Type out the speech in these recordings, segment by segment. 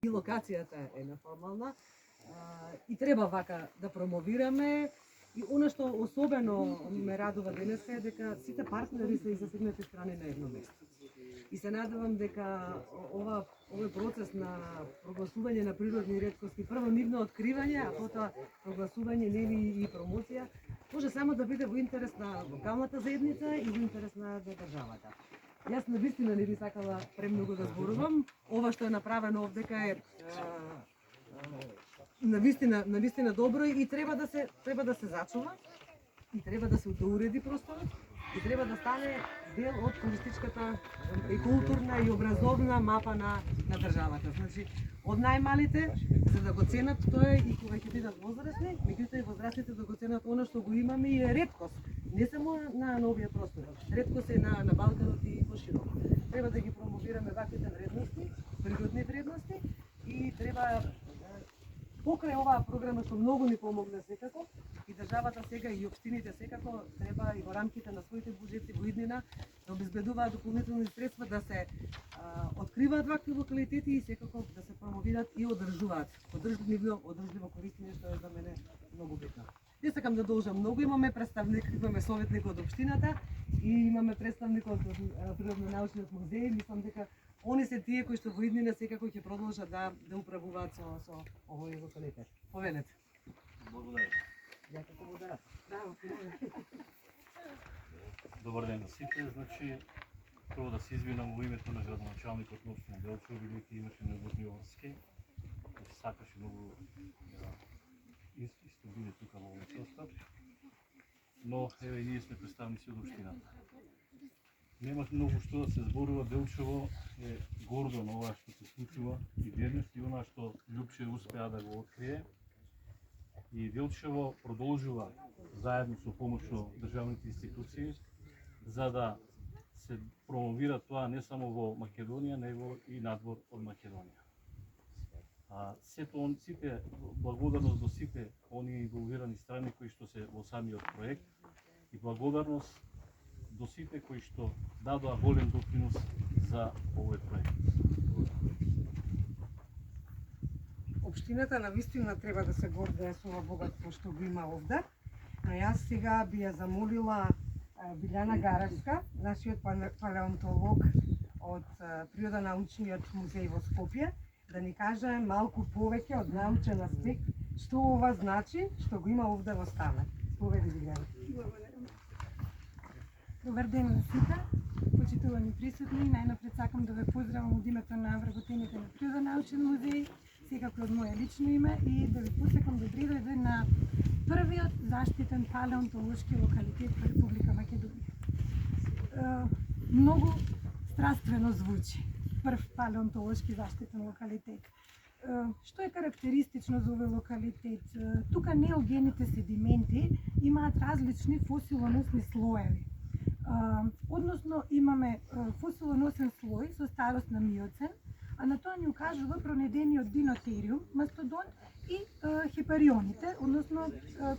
и локацијата е неформална и треба вака да промовираме. И она што особено ме радува денеска е дека сите партнери се и засегнати страни на едно место. И се надевам дека овој процес на прогласување на природни реткости, прво нивно откривање, а потоа прогласување нели и промоција, може само да биде во интерес на локалната заедница и во интерес на државата. Јас навистина не би сакала премногу да зборувам. Ова што е направено овдека е навистина добро и треба да се зачува и треба да се уреди просторот и треба да стане дел од туристичката и културна и образовна мапа на државата. Значи, од најмалите за да го ценат тоа и кога ќе бидат возрастни, меѓутоа и возрастните да го ценат она што го имаме и е реткост. Не само на новија простор, реткост е на Балканот и пошироко. Треба да ги промовираме ваквите вредности, природни вредности и треба покрај оваа програма што многу ни помогна секако и државата сега и општините секако треба и во рамките на своите буџети во иднина да обезбедуваат дополнителни средства да се откриваат вакви локалитети и секако да се промовираат и одржуваат. Одржливо користење што е за мене многу битно. Не сакам да должам многу, имаме представник, имаме советник од општината и имаме представник од Природно-научниот музеј, мислам дека они се тие кои што во иднина секако ќе продолжат да управуваат со овој локалитет. Повелете. Благодарам. Ја како благодарам. Добар ден на сите. Значи, прво да се извинам во името на градоначалникот на општина Делчево, бидејќи имаше неудобни врски. Сакаше многу исто биде тука во овој состав. Но еве и ние сме представници од општината. Нема многу што да се зборува. Делчево е гордо на ова што се случува и денес и она што Љупче успеа да го открие. И Делчево продолжува заедно со помош на државните институции за да се промовира тоа не само во Македонија, него и надвор од Македонија. Сите благодарност до сите оние инволвирани страни кои што се во самиот проект и благодарност до сите кои што дадоа голем допринос за овој проект. Општината навистина треба да се гордее со ова богатство што го има овде. Но јас сега би ја замолила Билјана Гаревска, нашиот палеонтолог од Природно-научниот музеј во Скопје, да ни каже малку повеќе од научен аспект што ова значи, што го има овде во Стана. Поведи, Билјана. Благодарам. Добар ден на сите, почитувани присутни. Најнапред сакам да ве поздравам од името на вработените на Природно-научен музеј, секако од моје лично име и да ви посекам добри дојде на првиот заштитен палеонтолошки локалитет во Република Македонија. Многу страствено звучи. Прв палеонтолошки заштитен локалитет. Што е карактеристично за овој локалитет? Тука неогените седименти имаат различни фосилоносни слоеви. Односно имаме фосилоносен слој со старост на миоцен, а на тоа ни укажува пронедениот динотериум, мастодонт и хепарионите, односно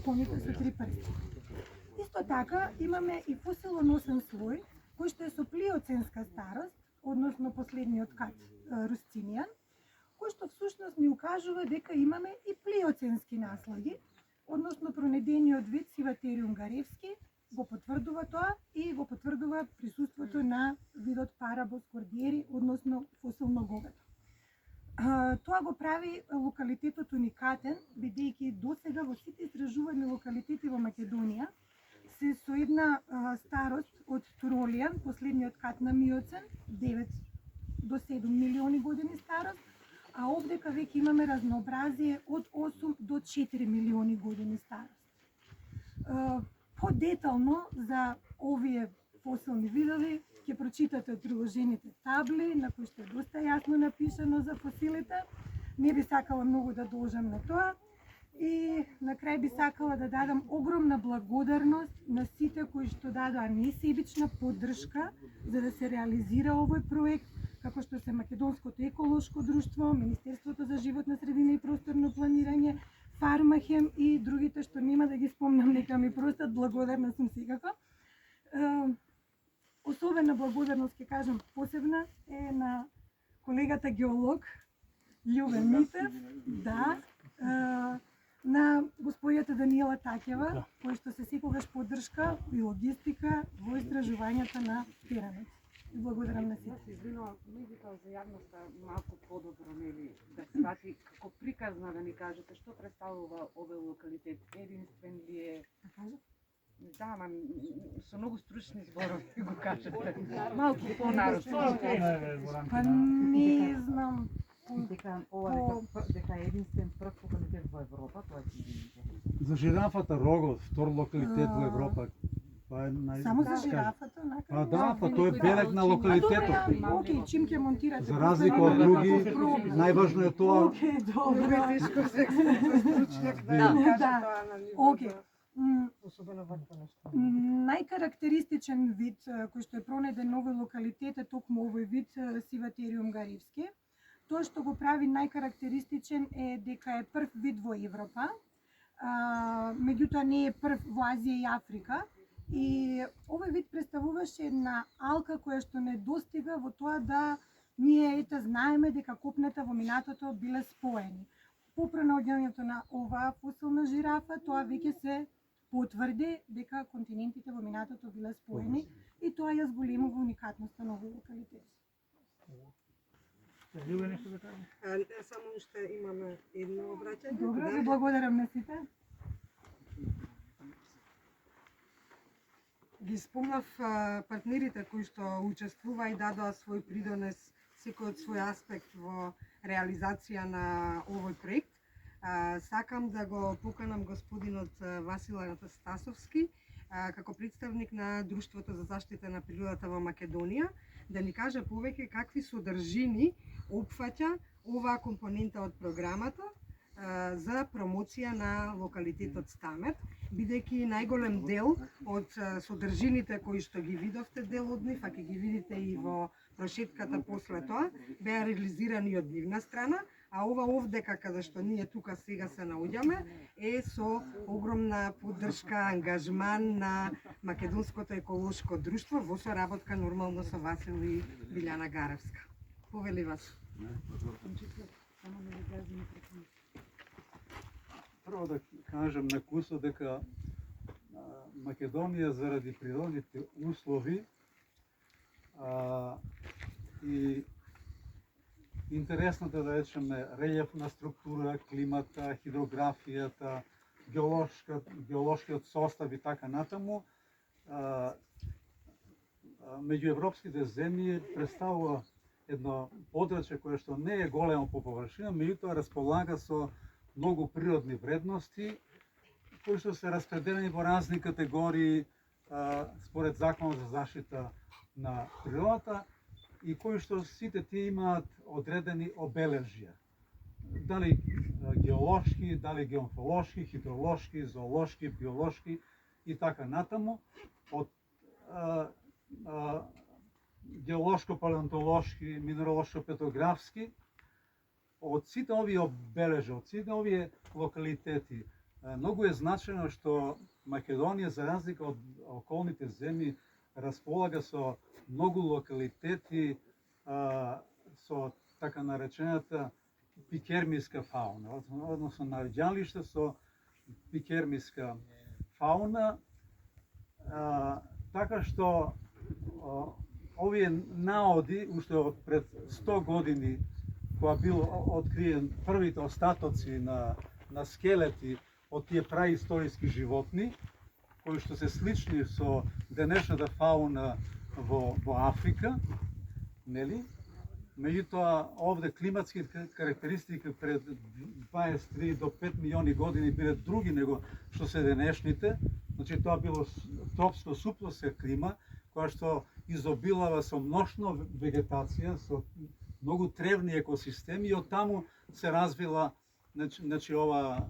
коњите со три прсти. Исто така имаме и фосилоносен слој кој што е со плиоценска старост, односно последниот кат Русцинијан, кој што всушност ни укажува дека имаме и плиоценски наслаги, односно пронедениот вид Сиватериум гаревски го потврдува тоа и го потврдува присуството на видот Парабос гордиери, односно фосилно говедо. Тоа го прави локалитетот уникатен, бидејќи досега во сите истражувани локалитети во Македонија се со една старост од Туролијан, последниот кат на миоцен, 9 до 7 милиони години старост, а овдека веќе имаме разнообразие од 8 до 4 милиони години старост. Подетално за овие фосилни видови ќе прочитате од приложените табли, на кои што е доста јасно напишано за фосилите. Не би сакала многу да должам на тоа. И на крај би сакала да дадам огромна благодарност на сите кои што дадоа несебична поддршка за да се реализира овој проект, како што се Македонското еколошко друштво, Министерството за животна средина и просторно планирање, Фармахем и другите што нема да ги спомнам, нека ми простат, благодарна сум секако. Особена благодарност ќе кажам посебна е на колегата геолог Љубен Митев, да, на господјата Даниела Такева, кој што се секогаш поддршка и логистика во истражувањата на теренот. И благодарам на сите. Јас извинувам, меѓутоа за јавноста малку подобро, нели, да свати како приказна да ни кажете што представува овој локалитет, единствен ли е? Да, ама со многу стручни зборови го кажете. Малку понарочно. Па не знам. Дека дека е единствен прв локалитет во Европа, тоа е чинење. За жирафата Рогов, втор локалитет во Европа. Па е Само за жирафата, Па да, па тој е белег на локалитетот. Океј, чим ќе монтирате? За разлика од други, најважно е тоа. Океј, добро. Тешко се стручњак да Да. каже Да. тоа на ниво. Океј. Особено вакво нешто. Најкарактеристичен вид кој што е пронеден овој локалитет е токму овој вид Сиватериум гаривски. Тоа што го прави најкарактеристичен е дека е прв вид во Европа, меѓутоа не е прв во Азија и Африка. И овој вид представуваше една алка која што не достига во тоа да ние ете знаеме дека копната во минатото биле споени. По пронаоѓањето на оваа фосилна жирафа, тоа веќе се потврди дека континентите во минатото биле споени и тоа ја зголемува уникатноста на овој локалитет. Само уште имаме едно обраќање. Добро, Да. ви благодарам на сите. Ги спомнав партнерите кои што учествува и дадоа свој придонес секој од свој аспект во реализација на овој проект. Сакам да го поканам господинот Васил Анастасовски како представник на Друштвото за заштита на природата во Македонија да ни каже повеќе какви содржини опфаќа оваа компонента од програмата за промоција на локалитетот Стамет, бидејќи најголем дел од содржините кои што ги видовте дел од нив, а ќе ги видите и во прошетката после тоа, беа реализирани од нивна страна, а ова овдека каде што ние тука сега се наоѓаме е со огромна поддршка, ангажман на Македонското еколошко друштво во соработка нормално со Васил и Билјана Гаревска. Повели вас. Прво да кажам на кусо дека Македонија заради природните услови и интересната да речеме релјефна структура, климата, хидрографијата, геолошкиот состав и така натаму, меѓу европските земји представува едно подрачје кое што не е големо по површина, меѓутоа располага со многу природни вредности кои што се распределени во разни категории според Законот за заштита на природата и кои што сите тие имаат одредени обележја. Дали геолошки, дали геоморфолошки, хидролошки, зоолошки, биолошки и така натаму. Од геолошко-палеонтолошки, минеролошко-петрографски, од сите овие обележја, од сите овие локалитети, многу е значено што Македонија, за разлика од околните земји, располага со многу локалитети со така наречената пикермиска фауна, односно наоѓалишта со пикермиска фауна, така што овие наоди, уште од пред 100 години, кога бил откриен првите остатоци на скелети од тие праисториски животни, кои што се слични со денешната фауна во Африка, нели? Меѓутоа, овде климатски карактеристики пред 23 до 5 милиони години биле други него што се денешните. Значи, тоа било тропско суплоска клима, која што изобилава со мношно вегетација, со многу тревни екосистеми и од таму се развила значи ова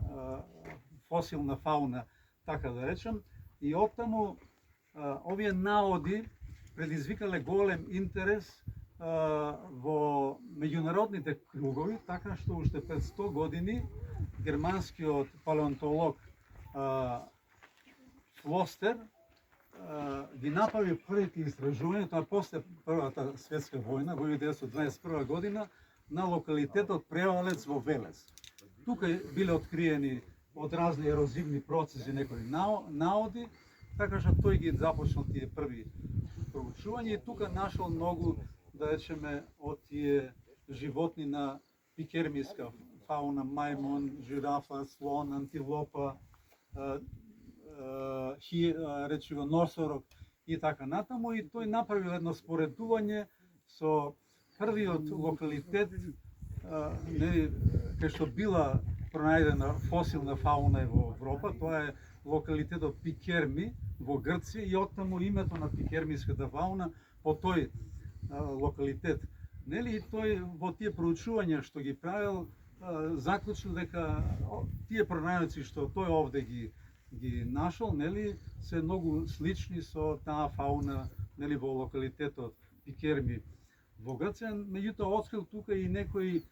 фосилна фауна, така да речем, и од таму овие наоди предизвикале голем интерес во меѓународните кругови, така што уште пред 100 години германскиот палеонтолог Флостер ги направи првите истражувања, тоа после Првата светска војна, во 1921 година, на локалитетот Превалец во Велес. Тука биле откриени од разни ерозивни процеси некои наоди, така што тој ги започнал тие први проучувања и тука нашол многу, да речеме, од тие животни на пикермиска фауна, мајмун, жирафа, слон, антилопа, речиво носорог и така натаму, и тој направил едно споредување со првиот локалитет кај што била пронајдена фосилна фауна во Европа, тоа е локалитетот Пикерми во Грција и оттаму името на пикермиската фауна по тој локалитет. Нели, и тој во тие проучувања што ги правил, заклучил дека тие пронајдоци што тој овде ги нашол, нели, се многу слични со таа фауна, нели, во локалитетот Пикерми во Грција. Меѓутоа открил тука и некои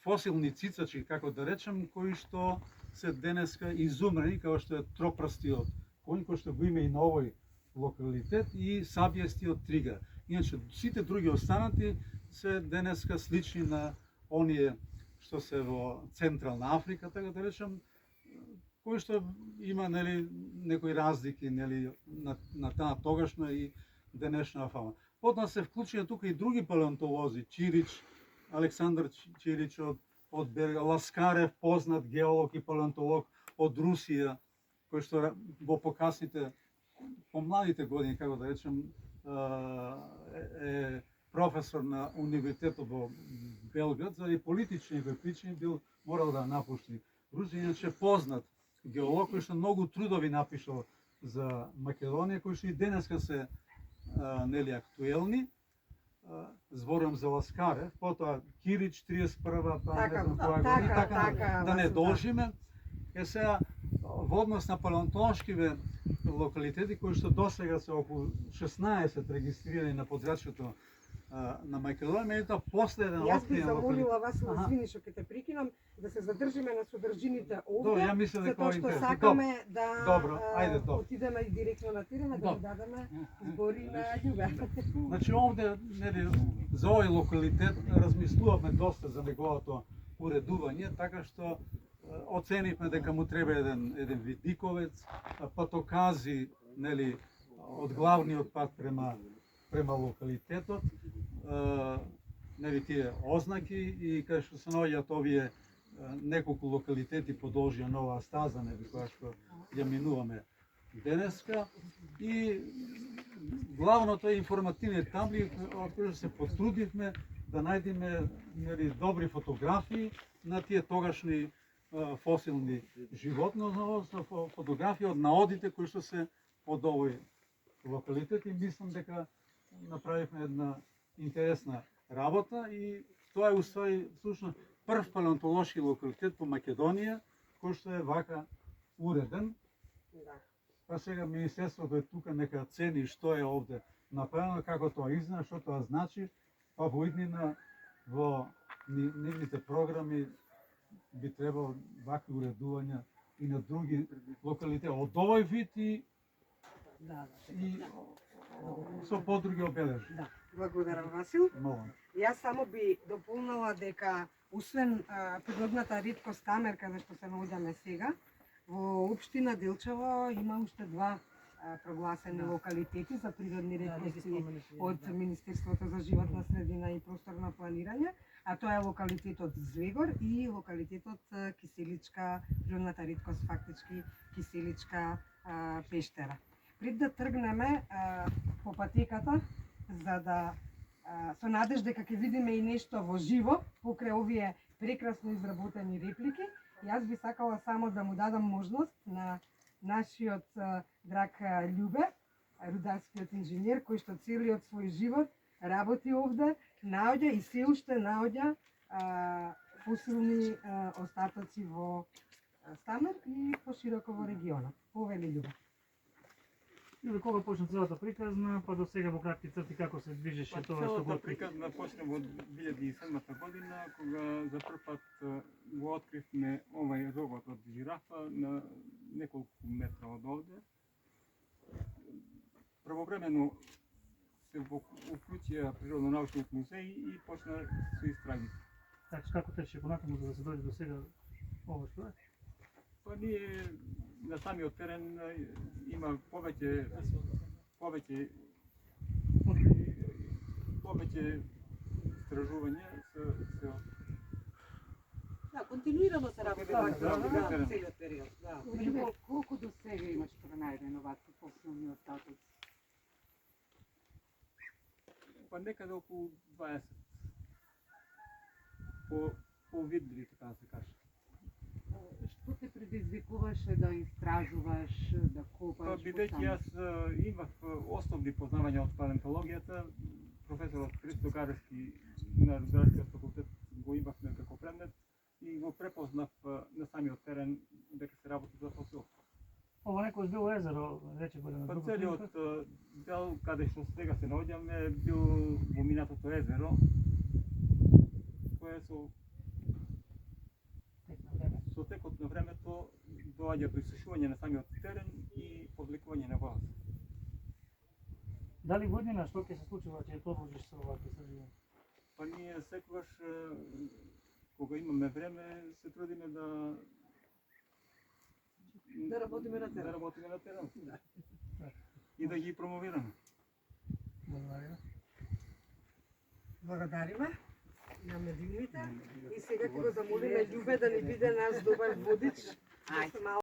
фосилни цицачи, како да речем, кои што се денеска изумрени, како што е тропрстиот коњ, кој што го има и на овој локалитет, и сабиестиот тригар. Иначе сите други останати се денеска слични на оние што се во Централна Африка, така да речем, кои што има, нели, некои разлики, нели, на таа тогашна и денешна фауна. Потоа се вклучија тука и други палеонтолози, Чирич, Александар Чирич од Берга, Ласкарев, познат геолог и палеонтолог од Русија, кој што во покасните, помладите години, како да речем, е професор на универзитетот во Белград, заради политични причини морал да напушти Русија, иначе познат геолог кој што многу трудови напишал за Македонија, кои што и денеска се нели актуелни. Зборувам за Ласкарев, потоа Кирич 31-та, па не знам која година, така да не должиме. Сега во однос на палеонтолошкиве локалитети кои што досега се околу 16 регистрирани на подрачјето на Македонија, меѓутоа последен Јас би откриен замолила вас, извини што ќе те прекинам, да се задржиме на содржините овде, ја мислам дека затоа е што интересно. сакаме да Добро, ајде, добро. отидеме и директно на терена, да Добро. ги дадеме збори на Љубе. Значи овде, нели, за овој локалитет размислувавме доста за неговото уредување, така што оценивме дека му треба еден видиковец, патокази, нели, од главниот пат према локалитетот, нели, тие ознаки, и кај што се наоѓаат овие неколку локалитети подолжија на оваа стаза, нели, која што ја минуваме денеска, и главното е информативниот таблик, од кој се потрудивме да најдеме, нели, добри фотографии на тие тогашни фосилни животни, односно фотографии од наодите кои што се од овој локалитет, и мислам дека направивме една интересна работа, и тоа е уствари всушност прв палеонтолошки локалитет по Македонија кој што е вака уреден. Па сега Министерството е тука, нека цени што е овде направено, како тоа изгледа, што тоа значи, па во иднина во нивните програми би требало вакви уредувања и на други локалитети од овој вид и со подруги обележи. Да, благодарам, Васил. Молам. Јас само би дополнала дека, освен природната реткост Тамер, каде што се наоѓаме сега, во општина Делчево има уште два прогласени локалитети за природни реткости од Министерството за животна средина и просторно планирање, а тоа е локалитетот Злегор и локалитетот Киселичка, природната реткост фактички Киселичка пештера. Пред да тргнеме по патеката, за да со надеж дека ќе видиме и нешто во живо покрај овие прекрасно изработени реплики, јас би сакала само да му дадам можност на нашиот драг Љубе, рударскиот инженер, кој што целиот свој живот работи овде, наоѓа и се уште наоѓа фосилни остатоци во Стамер и пошироко во регионот. Повели, Љубе. И од кога почна целата приказна, па до сега во кратки црти како се движеше тоа што го Целата откри? приказна почна во 2007 година, кога за прв пат го откривме овај рогот од жирафа на неколку метра од овде. Правовремено се уклучија природно-научниот музеј и почна со истрагите. Така како тече понатаму за да се дојде до сега ова што е? Па ние на самиот терен има повеќе истражувања се Да, континуирано се работи Да, вака, да, да, да. целиот период, да. Колку до сега имаш пронајдено вакви фосилни остатоци? па некаде околу 20 по видливи, така да се каже. Што те предизвикуваше да истражуваш, да копаш? Па бидејќи јас имав основни познавања од палеонтологијата, професорот Христо Гаревски на Рударскиот факултет го имавме како предмет и го препознав на самиот терен дека се работи за фосил. Ова некој било езеро, рече бъде на Па друга целиот снимка. дел каде што сега се наоѓаме бил во минатото езеро, кое со текот на времето доаѓа до исушување на самиот терен и повлекување на водата. Дали година што ќе се случува, ќе продолжиш со ова истражување? Па ние секогаш кога имаме време се трудиме да работиме на терен. Да работиме на терен. И да ги промовираме. Благодаря. Благодариме на медиумите и сега ќе го замолиме Љубе да ни биде наш добар водич.